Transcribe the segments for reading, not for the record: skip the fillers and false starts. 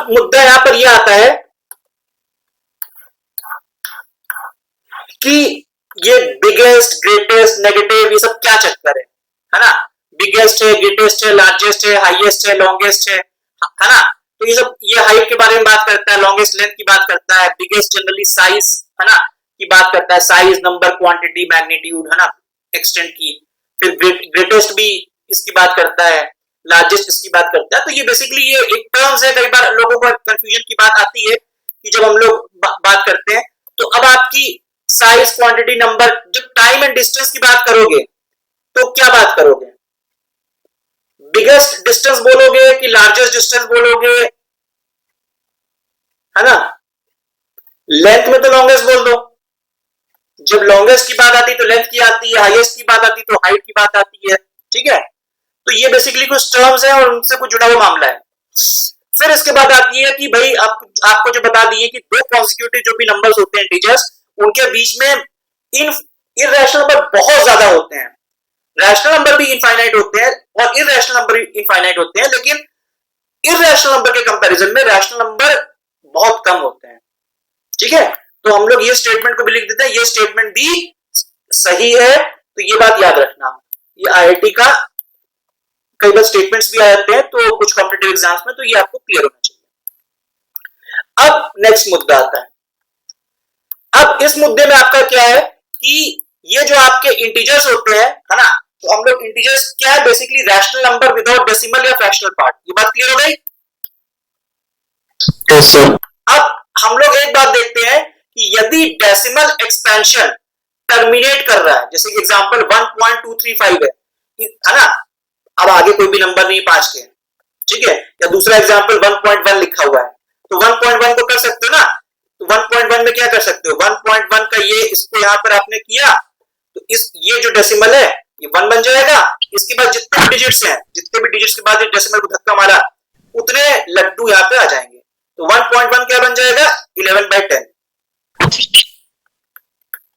मुद्दा यहां पर यह आता है कि ये बिगेस्ट, ग्रेटेस्ट, नेगेटिव, ये सब क्या चक्कर है ना? बिगेस्ट है, ग्रेटेस्ट है, लार्जेस्ट है, हाईएस्ट है, लॉन्गेस्ट है ना? तो ये सब, ये हाइट के बारे में बात करता है, लॉन्गेस्ट लेंथ की बात करता है, बिगेस्ट जनरली साइज है ना की बात करता है, साइज, नंबर, क्वांटिटी, मैग्नीट्यूड है ना, एक्सटेंट की। फिर ग्रेटेस्ट भी इसकी बात करता है, लार्जेस्ट इसकी बात करता है। तो ये बेसिकली ये एक टर्म्स है, कई बार लोगों को कंफ्यूजन की बात आती है कि जब हम लोग बात करते हैं तो अब आपकी साइज, क्वांटिटी, नंबर, जब टाइम एंड डिस्टेंस की बात करोगे तो क्या बात करोगे? बिगेस्ट डिस्टेंस बोलोगे कि लार्जेस्ट डिस्टेंस बोलोगे, है ना? लेंथ में तो लॉन्गेस्ट बोल दो, जब लॉन्गेस्ट की बात आती है तो लेंथ की आती है, हाईएस्ट की बात आती है तो हाइट की बात आती है, ठीक है? तो ये बेसिकली कुछ टर्म्स हैं और उनसे कुछ जुड़ा हुआ मामला है। फिर इसके बाद आती है कि भाई आपको जो बता दिए कि दो कॉन्सिक्यूटिव जो भी नंबर्स होते हैं इंटीजर्स, उनके बीच में इररेशनल नंबर बहुत ज्यादा होते हैं। रैशनल नंबर भी इनफाइनाइट होते हैं और इररेशनल नंबर भी इनफाइनाइट होते हैं, लेकिन इररेशनल नंबर के कंपैरिजन में रैशनल नंबर बहुत कम होते हैं, ठीक है? तो हम लोग ये स्टेटमेंट को भी लिख देते हैं, ये स्टेटमेंट भी सही है। तो ये बात याद रखना, ये आईआईटी का कई बार स्टेटमेंट्स भी आ जाते हैं तो कुछ कॉम्पिटिटिव एग्जाम्स में, तो ये आपको क्लियर होना चाहिए। अब नेक्स्ट मुद्दा आता है। अब इस मुद्दे में आपका क्या है कि ये जो आपके इंटीजर्स होते हैं, है ना, तो हम लोग इंटीजर्स क्या है, basically rational number without decimal या फ्रैक्शनल पार्ट। ये बात क्लियर हो गई? Yes sir. अब हम लोग एक बात देखते हैं कि यदि डेसिमल एक्सपेंशन टर्मिनेट कर रहा है, जैसे कि एग्जांपल 1.235 है ना, अब आगे कोई भी नंबर नहीं 5 के, ठीक है? या दूसरा एग्जांपल 1.1 लिखा हुआ है, तो 1.1 को कर सकते हो ना? तो 1.1 में क्या कर सकते हो, 1.1 का ये, इसको यहां पर आपने किया तो इस ये जो डेसिमल है ये 1 बन जाएगा। इसके बाद जितने भी डिजिट्स हैं, जितने भी डिजिट्स के बाद डेसिमल को धक्का मारा, उतने लड्डू यहां पे आ जाएंगे। तो 1.1 क्या बन जाएगा, 11/10।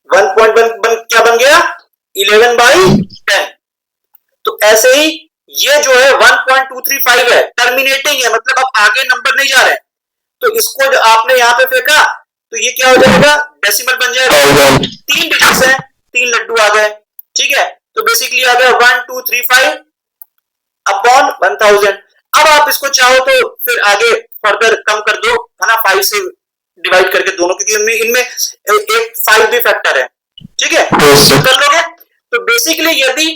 1.1 क्या बन गया, 11/10। तो ऐसे ही ये जो है 1.235 है, टर्मिनेटिंग है, मतलब अब आगे नंबर नहीं जा रहे हैं। तो इसको जो आपने यहां पे फेंका तो ये क्या हो जाएगा, डेसिमल बन जाएगा। 3 डिजिट्स हैं, 3 लड्डू आ गए, ठीक है? तो बेसिकली आ गया 1235 अपॉन 1000। अब आप इसको चाहो तो फिर आगे फर्दर कम कर दो, है ना, 5 से डिवाइड करके दोनों, क्योंकि इनमें एक 5 भी फैक्टर है, ठीक है? कर लोगे तो बेसिकली यदि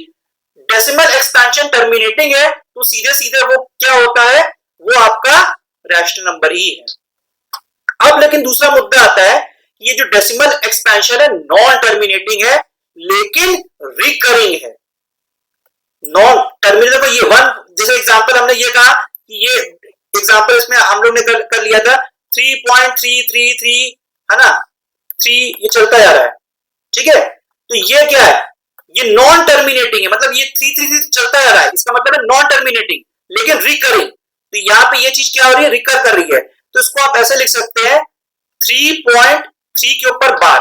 डेसिमल एक्सपेंशन टर्मिनेटिंग है तो सीधे सीधे वो क्या होता है, वो आपका रैशनल नंबर ही है। अब लेकिन दूसरा मुद्दा आता है, ये जो डेसिमल एक्सपेंशन है नॉन टर्मिनेटिंग है लेकिन रिकरिंग है। नॉन टर्मिनेटिंग को ये 1, जैसे एग्जांपल हमने ये कहा कि ये एग्जांपल इसमें हम लोग ने कर लिया था 3.333, है ना, 3 ये चलता जा रहा है, ठीक है? तो ये क्या है, ये नॉन टर्मिनेटिंग है, मतलब ये 333 चलता जा रहा है, इसका मतलब है नॉन टर्मिनेटिंग लेकिन रिकरिंग। तो यहां पे ये चीज क्या हो रही है, रिकर कर रही है। तो इसको आप ऐसे लिख सकते हैं 3.3 के ऊपर बार,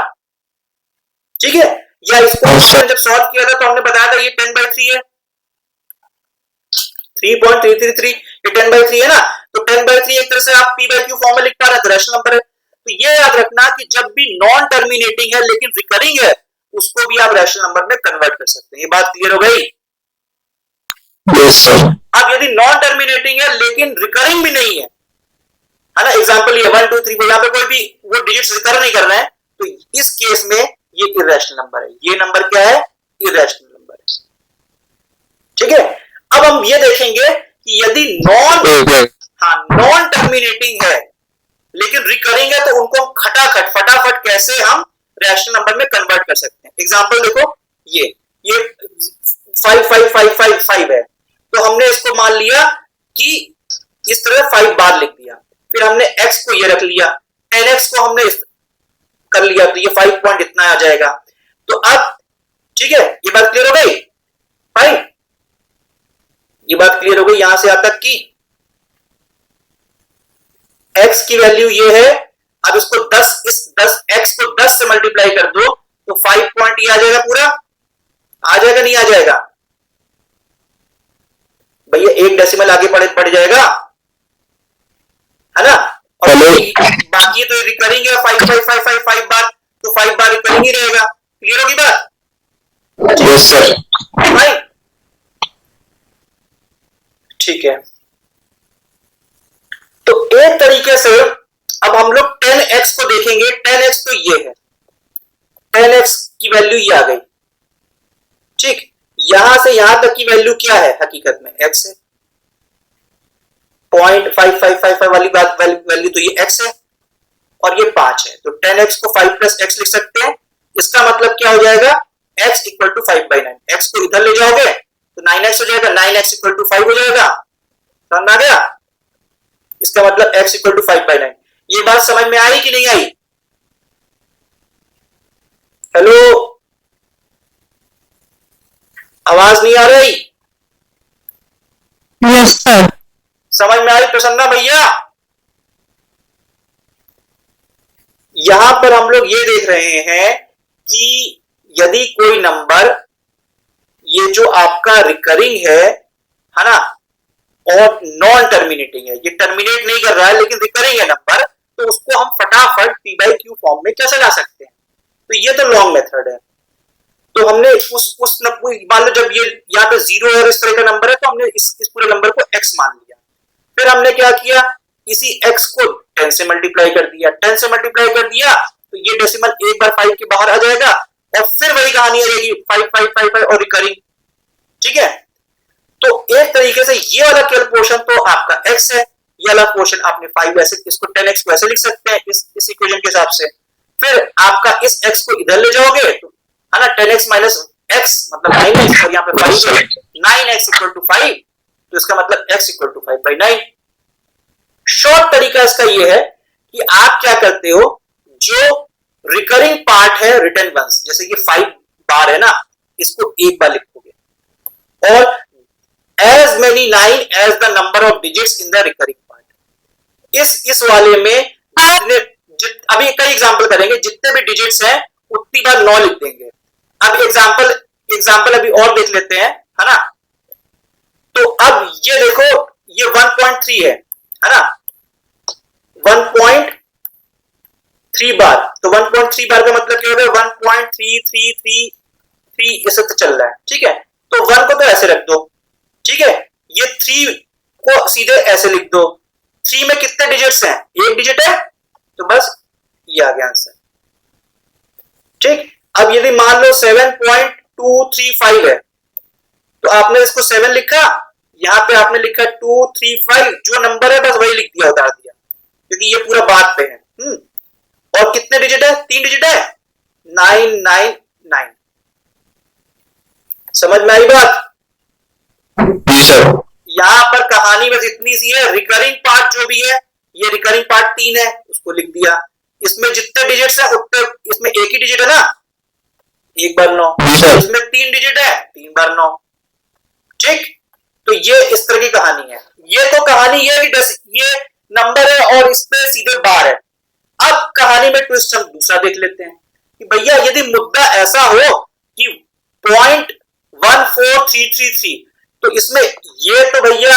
ठीक है? या इसको जब सॉल्व किया था तो हमने बताया था ये 10/3 है, 3.333 ये 10/3 है ना, तो 10/3 एक तरह से आप p/q फॉर्म में लिख पा रहे हैं, रैशनल नंबर है। तो ये याद रखना कि जब भी नॉन टर्मिनेटिंग है लेकिन रिकरिंग है, उसको भी आप रैशनल नंबर में कन्वर्ट कर सकते हैं। ये बात क्लियर हो गई? Yes sir. अब यदि नॉन टर्मिनेटिंग है लेकिन रिकरिंग भी नहीं है ना, एग्जांपल ये 1 2 3 यहां पे कोई भी वो डिजिट्स रिकर नहीं कर रहे हैं, तो इस केस में ये इररेशनल नंबर है। ये नंबर क्या है, इररेशनल नंबर है, ठीक है? अब हम ये देखेंगे कि यदि नॉन टर्मिनेटिंग है लेकिन रिकरिंग है तो उनको खटाखट फटाफट कैसे हम रैशनल नंबर में कन्वर्ट कर सकते हैं। एग्जांपल देखो, ये 5 है, तो हमने इसको मान लिया कि इस तरह 5 बार लिख दिया, फिर हमने x को ये रख लिया, 10x को हमने कर लिया, तो ये 5 पॉइंट इतना आ जाएगा। तो अब ठीक है, ये बात क्लियर हो गई? फाइन, ये बात क्लियर हो गई यहां से यहां तक कि x की वैल्यू ये है। अब इसको 10 x को 10 से मल्टीप्लाई कर दो तो 5 पॉइंट ये आ जाएगा, पूरा आ जाएगा, नहीं आ जाएगा भैया? एक डेसिमल आगे बढ़ जाएगा, है ना? नहीं रहेगा। क्लियर होगी बात? Yes sir. फाइन, ठीक है। तो एक तरीके से अब हम लोग 10x को देखेंगे। 10x तो ये है, 10x की वैल्यू ये आ गई, ठीक। यहां से यहां तक की वैल्यू क्या है हकीकत में? x है। 0.5555 वाली बात वैल्यू तो ये x है और ये 5 है। तो 10x को 5 प्लस x लिख सकते हैं। इसका मतलब क्या हो जाएगा? x equal to 5/9। x को इधर ले जाओगे तो 9x हो जाएगा, 9x इक्वल टू 5 हो जाएगा। समझ आ गया? इसका मतलब x इक्वल टू 5/9। ये बात समझ में आई कि नहीं आई? हेलो, आवाज नहीं आ रही? Yes sir. समझ में आई प्रसन्ना भैया? यहां पर हम लोग ये देख रहे हैं कि यदि कोई नंबर, ये जो आपका रिकरिंग है ना, और नॉन टर्मिनेटिंग है, ये टर्मिनेट नहीं कर रहा है लेकिन रिकरिंग है नंबर, तो उसको हम फटाफट p बाई क्यू फॉर्म में कैसे ला सकते हैं? तो ये तो लॉन्ग मेथड है। तो हमने उस मान लो जब ये यहाँ पे 0 और इस तरह का नंबर है तो हमने इस पूरे नंबर को x मान लिया। फिर हमने क्या किया? इसी x को 10 से मल्टीप्लाई कर दिया। 10 से मल्टीप्लाई कर दिया तो ये डेसिमल एक बार 5 के बाहर आ जाएगा और फिर वही कहानी आ जाएगी 5 5 5 5 और रिकरिंग, ठीक है। तो एक तरीके से ये वाला केवल पोर्शन तो आपका x है, ये वाला पोर्शन आपने 5 ऐसे, इसको 10x को ऐसे लिख सकते हैं इस इक्वेशन के हिसाब से। फिर आपका इस x को इधर ले जाओगे तो है ना, 10x माइनस x मतलब 9x, और यहाँ पे 5 है, 9x इक्वल टू 5, तो इसका मतलब x इक्वल टू 5/9। शॉर्ट तरीका इसका ये है कि आप क्या करते हो, जो रिकरिंग पार्ट है रिटर्न वंस, जैसे ये 5 बार है ना, इसको एक बार लिखोगे और as many line as the number of digits in the recurring part। इस वाले में अभी कई एग्जांपल करेंगे, जितने भी डिजिट्स हैं उतनी बार 9 लिख देंगे। अब एग्जांपल अभी और देख लेते हैं, है ना। तो अब ये देखो, ये 1.3 है ना, 1.3 बार। तो 1.3 बार का मतलब क्या होगा? 1.3333 ऐसे तो चल रहा है, ठीक है। तो 1 को तो ऐसे रख दो, ठीक है। ये 3 को सीधे ऐसे लिख दो। 3 में कितने डिजिट्स हैं? एक डिजिट है, तो बस ये आ गया आंसर, ठीक। अब यदि मान लो 7.235 है तो आपने इसको 7 लिखा, यहां पे आपने लिखा 235, जो नंबर है बस वही लिख दिया, उतार दिया, क्योंकि ये पूरा बात पे है। और कितने डिजिट है? 3 डिजिट है, 999। समझ में आई बात? यहां पर कहानी बस इतनी सी है। रिकरिंग पार्ट जो भी है, ये रिकरिंग पार्ट 3 है, उसको लिख दिया। इसमें जितने डिजिट्स है उतने, इसमें एक ही डिजिट है ना, 1 बार 9, इसमें 3 डिजिट है, 3 बार 9, ठीक। तो ये इस तरह की कहानी है। ये तो कहानी ये कि ये नंबर है और इसमें सीधे बार है। अब कहानी में ट्विस्ट हम दूसरा देख लेते हैं कि भैया यदि मुद्दा ऐसा हो कि 0.14333, तो इसमें ये तो भैया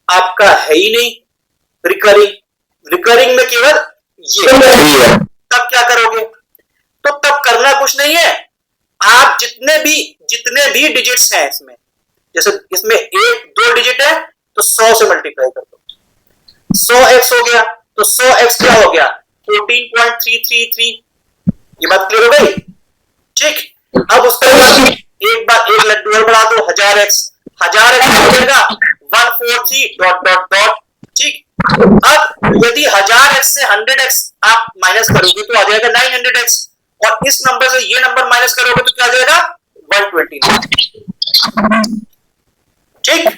आपका है ही नहीं रिकरिंग में केवल ये। तब क्या करोगे? तो तब करना कुछ नहीं है, आप जितने भी डिजिट्स हैं इसमें, जैसे इसमें 1-2 डिजिट है तो 100 से मल्टीप्लाई कर दो, 100x हो गया। तो 100x क्या हो गया? 14.333। ये बात क्लियर हो गई, ठीक। अब उसके बाद एक बार एक लड्डू और बढ़ा दो, 1000x हो जाएगा 143 डॉट डॉट डॉट, ठीक। अब यदि 1000x से 100x आप माइनस करोगे तो आ जाएगा 900x, और इस नंबर से ये नंबर माइनस करोगे तो क्या आ जाएगा? 129, ठीक,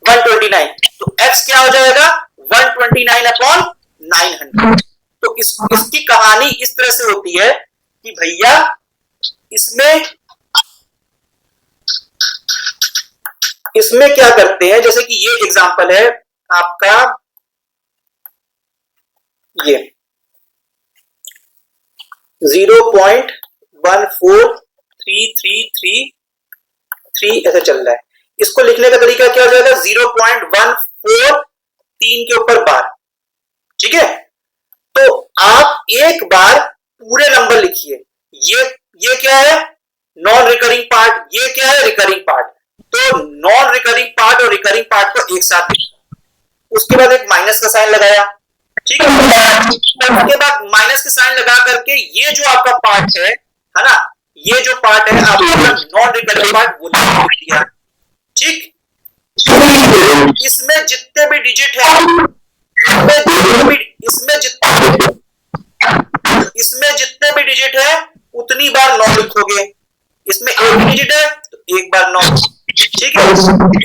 129। तो x क्या हो जाएगा? 129/900। तो इसकी कहानी इस तरह से होती है कि भैया इसमें क्या करते हैं, जैसे कि ये एग्जांपल है आपका, ये 0.14333 ऐसा चल रहा है। इसको लिखने का तरीका क्या हो जाएगा? 0.143 के ऊपर बार, ठीक है। तो आप एक बार पूरे नंबर लिखिए, ये क्या है? नॉन रिकरिंग पार्ट, ये क्या है? Recurring part. तो नॉन रिकरिंग पार्ट और रिकरिंग पार्ट को एक साथ लिखा, उसके बाद एक माइनस का साइन लगाया, ठीक है। उसके बाद माइनस का साइन लगा करके ये जो आपका पार्ट है ना, ये जो पार्ट है आपका नॉन रिकरिंग पार्ट वो लिख दिया, ठीक। इसमें जितने भी डिजिट है, इसमें जितने भी डिजिट है उतनी बार 9 लिखोगे। इसमें एक डिजिट है तो एक बार 9, ठीक है।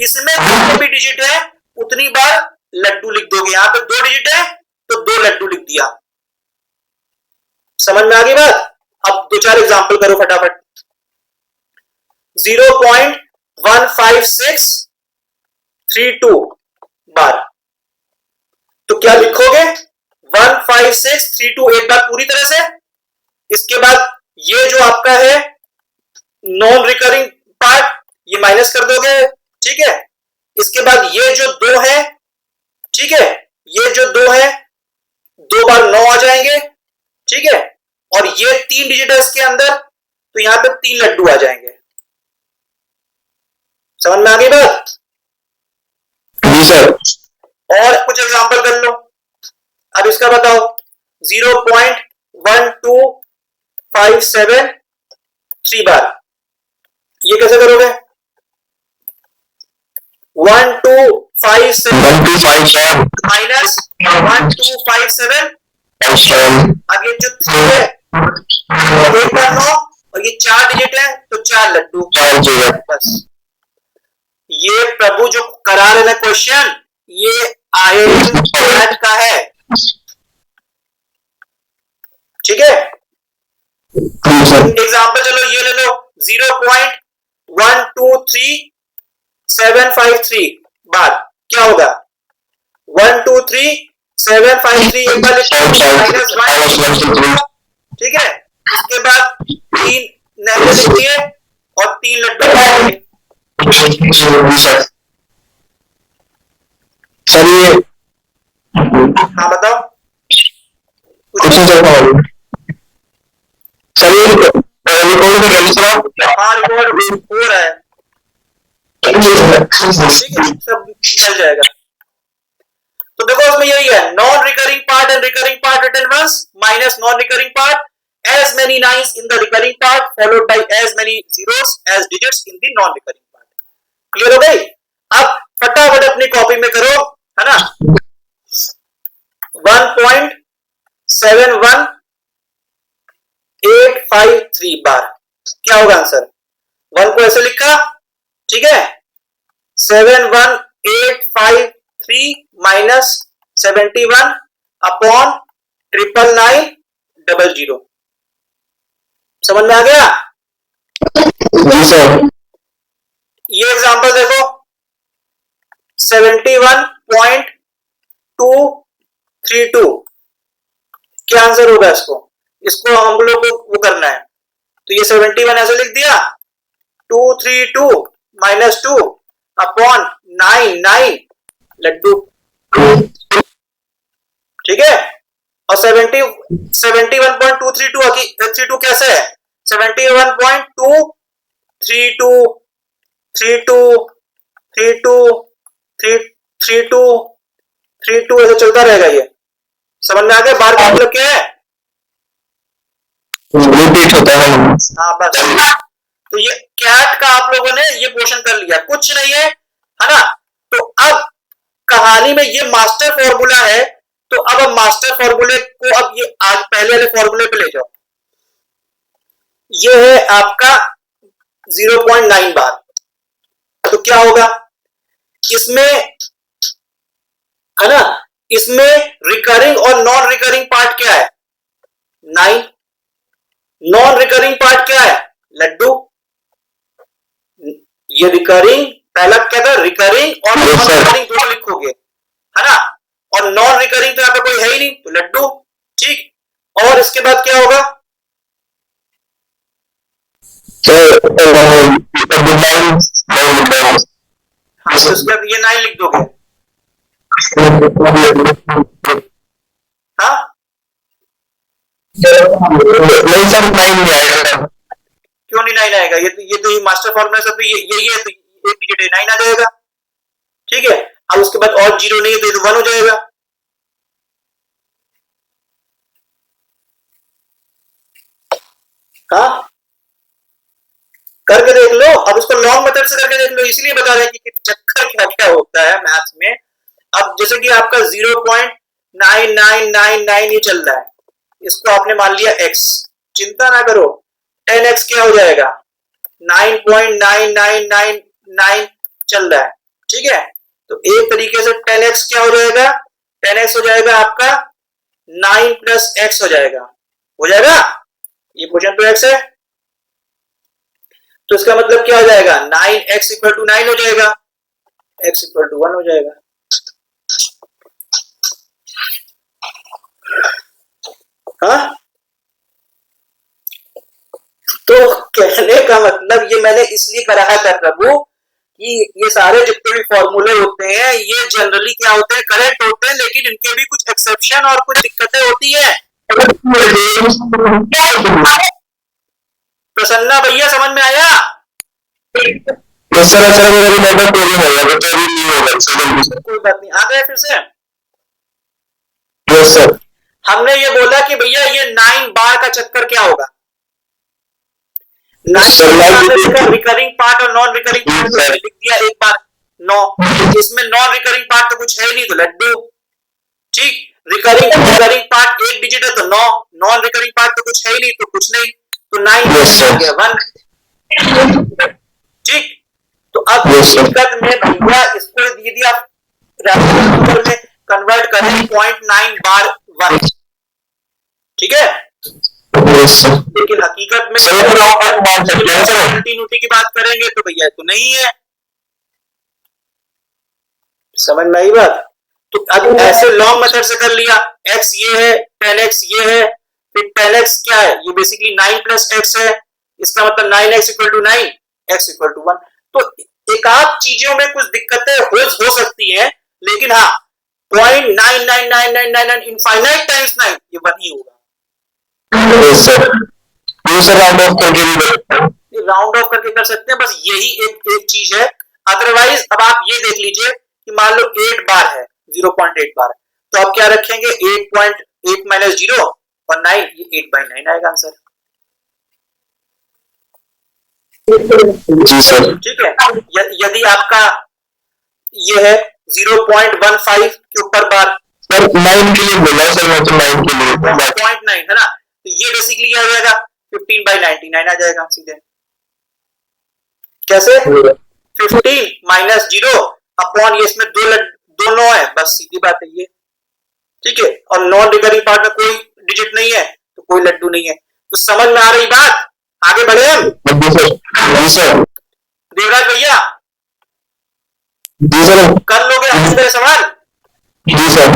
इसमें जितने भी डिजिट है उतनी बार लड्डू लिख दोगे। यहां पे 2 डिजिट है तो 2 लड्डू लिख दिया। समझ में आ गई बात? अब 2-4 एग्जांपल करो फटाफट। 0.15632 बार, तो क्या लिखोगे? 15632 एक बार पूरी तरह से। इसके बाद ये जो आपका है नॉन रिकरिंग पार्ट, ये माइनस कर दोगे, ठीक है। इसके बाद ये जो 2 है, ठीक है, ये जो 2 है 2 बार 9 आ जाएंगे, ठीक है। और ये 3 डिजिट है इसके अंदर, तो यहां पे 3 लड्डू आ जाएंगे। समझ में आ गई बात? जी सर। और कुछ एग्जांपल कर लो। अब इसका बताओ। 0.12573 बार, ये कैसे करोगे? 1257 माइनस 1257, अब ये जो 3 है एक बार 9 और ये 4 डिजिट है तो 4 लड्डू। बस ये प्रभु जो करा रहे ना क्वेश्चन, ये IIT का है, ठीक है। एग्जाम्पल चलो ये ले लो। 0.123753 बार क्या होगा? 123753 एक बार माइनस 1, ठीक है। इसके बाद 3 नहरें लिखी है और 3 लड्डू। सर ये हाँ बताओ। क्वेश्चन सर ये रिकॉर्ड कर रही सर। हाँ रिकॉर्ड हो रहा है, ठीक है, सब मिल जाएगा। तो देखो इसमें यही है, non recurring part and recurring part written once minus non recurring part as many nines in the recurring part followed by as many zeros as digits in the non recurring part। Clear हो गई? अब फटाफट अपनी copy में करो, है ना। 1.71853 बार क्या होगा आंसर? 1 को ऐसे लिखा, ठीक है। 71853 माइनस 71 अपॉन 99900। समझ में आ गया? ये एग्जांपल देखो। 71.232 क्या आंसर होगा इसको हम लोग को वो करना है। तो ये 71 ऐसे लिख दिया, 232 माइनस 2 अपॉन 99 लड्डू, ठीक है। और 71.232 कैसे है? 71.232 ऐसे चलता रहेगा ये। समझ में आ गया बार का मतलब क्या है? रिपीट होता है। हाँ बस। तो ये कैट का आप लोगों ने ये क्वेश्चन कर लिया, कुछ नहीं है ना। तो अब कहानी में ये मास्टर फॉर्मूला है, तो अब हम मास्टर फॉर्मूले को अब ये आज पहले वाले फॉर्मूले पे ले जाओ। ये है आपका 0.9 बार, तो क्या होगा इसमें, है ना। इसमें रिकरिंग और नॉन रिकरिंग पार्ट क्या है? 9। नॉन रिकरिंग पार्ट क्या है? लड्डू। ये रिकरिंग पहला क्या था? रिकरिंग और नॉन रिकरिंग दोनों लिखोगे, है ना। और नॉन रिकरिंग तो यहां पे कोई है ही नहीं, तो लड्डू, ठीक। और इसके बाद क्या होगा? हाँ तो इसके बाद ये 9 लिख दोगे। हाँ नहीं सर, 9 नहीं आएगा। क्यों नहीं 9 आएगा? ये मास्टर फॉर्मूला सब तो यही है, तो एक डिजिट है 9 आ जाएगा। ठीक है, अब उसके बाद और जीरो नहीं है तो ये तो 1 हो जाएगा। हाँ, करके देख लो। अब उसको लॉन्ग मेथड से करके देख लो, इसलिए बता रहे हैं कि चक्कर क्या क्या होता है मैथ्स में। अब जैसे कि आपका 0.9999 ये चल रहा है, इसको आपने मान लिया x, चिंता ना करो, 10x क्या हो जाएगा? 9.9999 चल रहा है। ठीक है, तो एक तरीके से 10x क्या हो जाएगा? 10x हो जाएगा आपका 9 प्लस x हो जाएगा। ये क्वेश्चन तो x है, तो इसका मतलब क्या हो जाएगा? 9x इक्वल टू 9 हो जाएगा, x इक्वल टू 1 हो जाएगा। हाँ, तो कहने का मतलब ये मैंने इसलिए करा है कर प्रभु कि ये सारे जितने भी फॉर्मूले होते हैं ये जनरली क्या होते हैं? करेक्ट होते हैं, लेकिन इनके भी कुछ एक्सेप्शन और कुछ दिक्कतें होती है। प्रसन्ना भैया समझ में आया? सर अच्छा मेरा भी नेटवर्क प्रॉब्लम हो गया, तो अभी नहीं होगा सर। कोई बात नहीं, आ गए फिर से। Yes sir. हमने ये बोला कि भैया ये 9 बार का चक्कर क्या होगा? 9 रिकरिंग पार्ट और नॉन रिकरिंग पार्ट लिख दिया एक बार 9, इसमें नॉन रिकरिंग पार्ट तो कुछ है नहीं, तो लड्डू। ठीक, रिकरिंग पार्ट एक डिजिट है तो 9, नॉन रिकरिंग पार्ट तो कुछ है ही नहीं, तो कुछ नहीं, तो 9 हो गया 1। ठीक, तो अब दिक्कत में भैया इसको यदि आप रैशनल नंबर में कन्वर्ट करें 0.9 बार 1, ठीक है, लेकिन हकीकत में की बात करेंगे तो भैया तो नहीं है। समझ में आई बात? तो अब ऐसे लॉन्ग मेथड से कर लिया, x ये है, 10x ये है, फिर 10x क्या है? ये बेसिकली 9 प्लस x है, इसका मतलब 9x equal to 9, x equal to 1। तो एक आध चीजों में कुछ दिक्कतें हो सकती हैं, लेकिन हाँ 0.99999 इनफाइनाइट टाइम्स 9 ये 1 ही होगा। राउंड ऑफ करके कर सकते हैं, बस यही एक चीज है। अदरवाइज अब आप ये देख लीजिए कि मान लो 8 बार है, 0.8 बार, तो आप क्या रखेंगे? 8.8 माइनस 0 और 9, ये 8/9 आएगा आंसर। जी सर। ठीक है, यदि आपका ये है 0.15 के ऊपर बार, सर 9 के लिए बोला सर, मैं तो 9 के लिए 0.9 है ना, तो ये बेसिकली क्या हो जाएगा? 15/99 आ जाएगा सीधे। कैसे? 15 माइनस 0 अपॉन ये, इसमें दो 9 है, बस सीधी बात है ये। ठीक है, और नॉन रिकरिंग पार्ट में कोई डिजिट नहीं है तो कोई लड्डू नहीं है। तो समझ में आ रही बात? आगे बढ़े हम? जी सर। देवराज भैया जी सर। कर लोगे मेरे सवाल? जी सर।